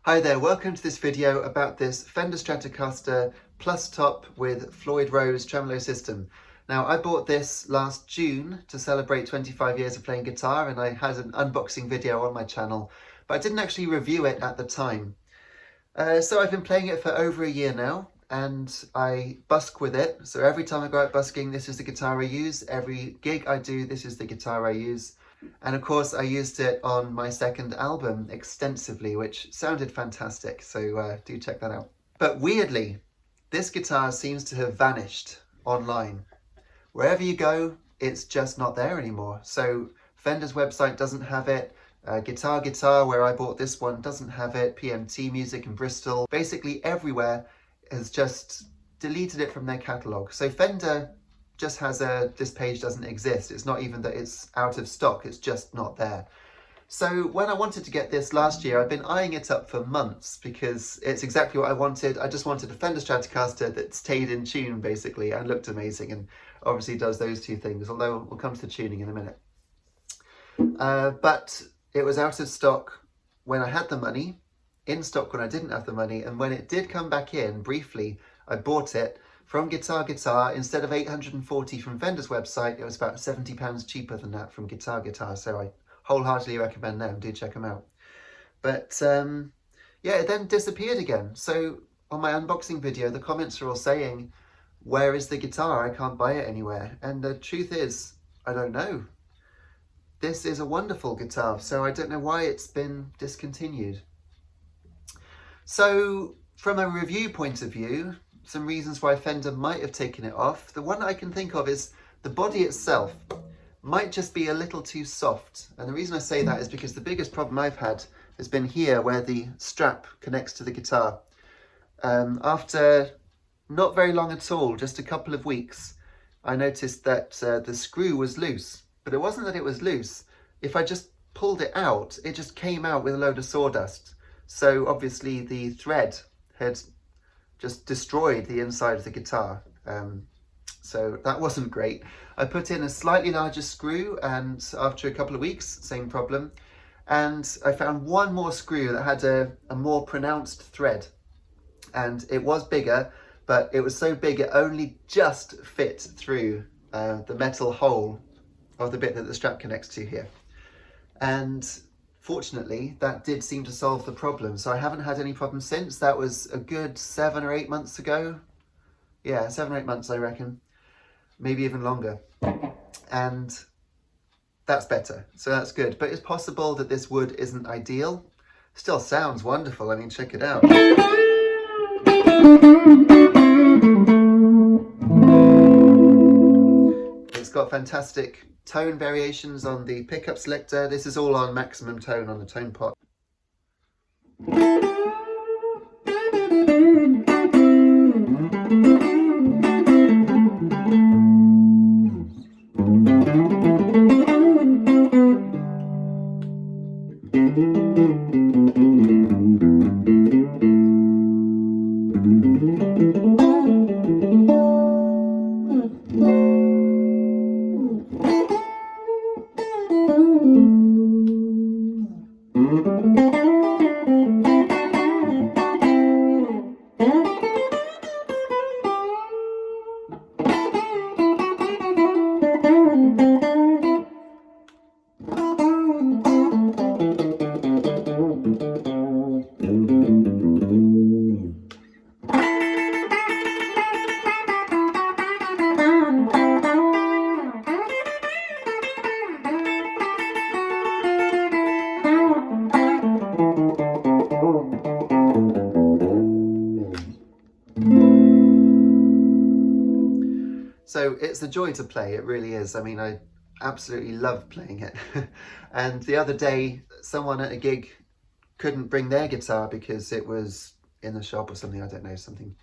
Hi there, welcome to this video about this Fender Stratocaster plus top with Floyd Rose tremolo system. Now I bought this last June to celebrate 25 years of playing guitar, and I had an unboxing video on my channel, but I didn't actually review it at the time. So I've been playing it for over a year now, and I busk with it. So every time I go out busking, this is the guitar I use. Every gig I do, this is the guitar I use. And of course I used it on my second album extensively, which sounded fantastic, so do check that out. But weirdly, this guitar seems to have vanished online. Wherever you go, it's just not there anymore. So Fender's website doesn't have it, Guitar, where I bought this one, doesn't have it, PMT Music in Bristol, basically everywhere has just deleted it from their catalogue. So Fender just has this page doesn't exist. It's not even that it's out of stock, it's just not there. So when I wanted to get this last year, I've been eyeing it up for months because it's exactly what I wanted. I just wanted a Fender Stratocaster that stayed in tune basically and looked amazing, and obviously does those two things, although we'll come to the tuning in a minute. But it was out of stock when I had the money, in stock when I didn't have the money, and when it did come back in briefly, I bought it from Guitar. Instead of 840 from Fender's website, it was about £70 cheaper than that from Guitar, so I wholeheartedly recommend them, do check them out. But yeah, it then disappeared again. So on my unboxing video, the comments are all saying, where is the guitar? I can't buy it anywhere. And the truth is, I don't know. This is a wonderful guitar, so I don't know why it's been discontinued. So from a review point of view, some reasons why Fender might have taken it off. The one I can think of is the body itself might just be a little too soft. And the reason I say that is because the biggest problem I've had has been here where the strap connects to the guitar. After not very long at all, just a couple of weeks, I noticed that the screw was loose. But it wasn't that it was loose. If I just pulled it out, it just came out with a load of sawdust. So obviously the thread had just destroyed the inside of the guitar. So that wasn't great. I put in a slightly larger screw, and after a couple of weeks, same problem. And I found one more screw that had a more pronounced thread. And it was bigger, but it was so big it only just fit through the metal hole of the bit that the strap connects to here. And fortunately, that did seem to solve the problem. So I haven't had any problems since. That was a good 7 or 8 months ago. Yeah, 7 or 8 months, I reckon. Maybe even longer. And that's better. So that's good. But it's possible that this wood isn't ideal. Still sounds wonderful. I mean, check it out. It's got fantastic tone variations on the pickup selector. This is all on maximum tone on the tone pot. So it's a joy to play, it really is. I mean, I absolutely love playing it. And the other day, someone at a gig couldn't bring their guitar because it was in the shop or something, I don't know, something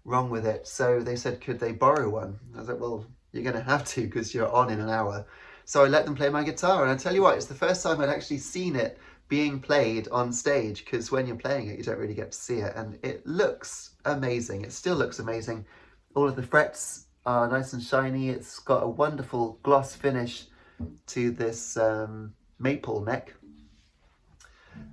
wrong with it. So they said, could they borrow one? I was like, well, you're going to have to because you're on in an hour. So I let them play my guitar, and I tell you what, it's the first time I'd actually seen it being played on stage, because when you're playing it, you don't really get to see it, and it looks amazing. It still looks amazing. All of the frets are nice and shiny. It's got a wonderful gloss finish to this maple neck.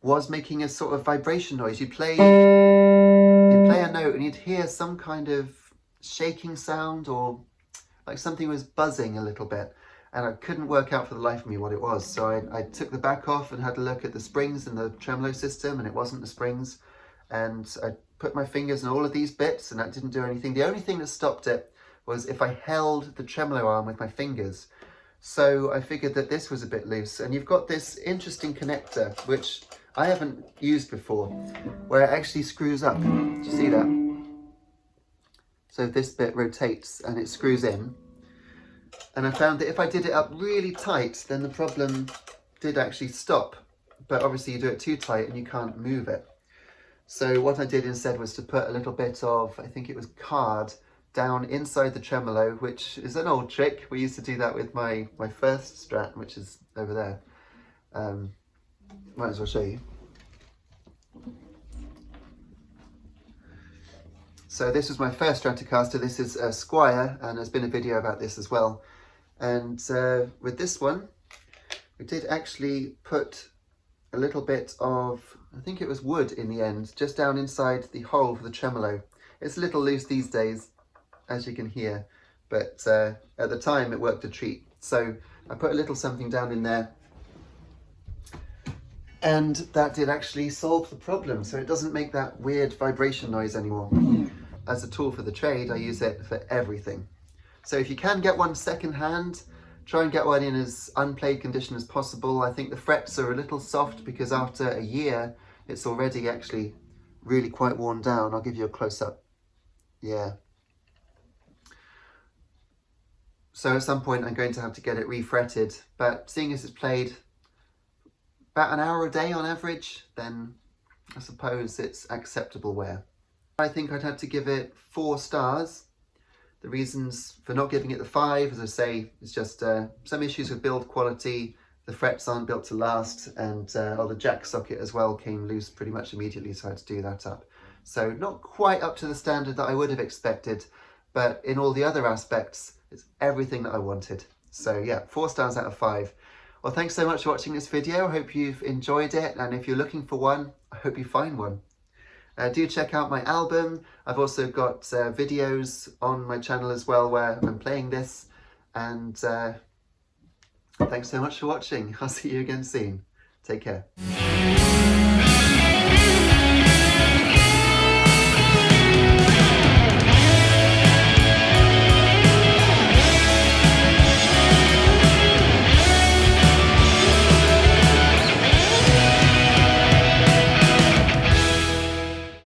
was making a sort of vibration noise. You'd play a note and you'd hear some kind of shaking sound, or like something was buzzing a little bit, and I couldn't work out for the life of me what it was. So I took the back off and had a look at the springs in the tremolo system, and it wasn't the springs. And I put my fingers in all of these bits, and that didn't do anything. The only thing that stopped it was if I held the tremolo arm with my fingers. So I figured that this was a bit loose, and you've got this interesting connector, which I haven't used before, where it actually screws up. Do you see that? So this bit rotates and it screws in. And I found that if I did it up really tight, then the problem did actually stop. But obviously you do it too tight and you can't move it. So what I did instead was to put a little bit of, I think it was card, down inside the tremolo, which is an old trick. We used to do that with my first Strat, which is over there. Might as well show you. So this was my first Stratocaster. This is a Squire, and there's been a video about this as well. And with this one, we did actually put a little bit of, I think it was wood in the end, just down inside the hole for the tremolo. It's a little loose these days, as you can hear, but at the time it worked a treat. So I put a little something down in there, and that did actually solve the problem. So it doesn't make that weird vibration noise anymore. As a tool for the trade, I use it for everything. So if you can get one second hand, try and get one in as unplayed condition as possible. I think the frets are a little soft because after a year, it's already actually really quite worn down. I'll give you a close up. Yeah. So at some point I'm going to have to get it refretted, but seeing as it's played about an hour a day on average, then I suppose it's acceptable wear. I think I'd have to give it 4 stars. The reasons for not giving it the 5, as I say, is just some issues with build quality. The frets aren't built to last, and the jack socket as well came loose pretty much immediately, so I had to do that up. So not quite up to the standard that I would have expected, but in all the other aspects, it's everything that I wanted. So yeah, 4 stars out of 5. Well, thanks so much for watching this video. I hope you've enjoyed it, and if you're looking for one, I hope you find one. Do check out my album. I've also got videos on my channel as well where I'm playing this, and thanks so much for watching. I'll see you again soon. Take care.